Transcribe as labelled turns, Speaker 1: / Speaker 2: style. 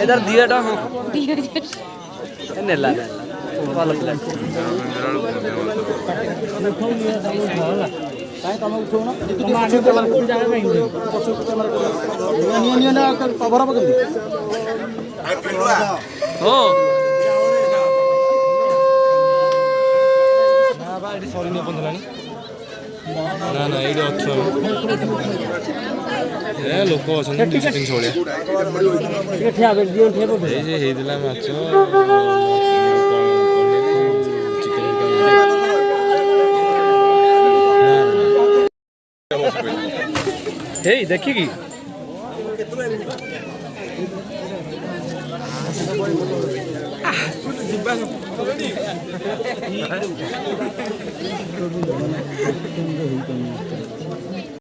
Speaker 1: इधर दिया टा नेला ଭଲ ଥିଲା କାଇଁ ତମେ ଉଠଉନ ତମ ଆଗେ କୋଉଠି ଜାଗା ପାଇନି ପଛ କ୍ୟାମେରା ନିଅ ନା କଭର ହବ କେମିତି ହଁ ନା ବା ଏଠି ସରିନି ପନ୍ଦଲାଣି ନା ନା ଏଇଠି ଅଛୁ ଏ ଲୋକ ଅଛନ୍ତି ଦୁଇଶହ ତିନିଶହ ଭଳିଆ ଟିକେ ଠିଆ ଏଇ ଯେ ହେଇଥିଲା ମାଛ ହେଇ ଦେଖିକି ଯିବା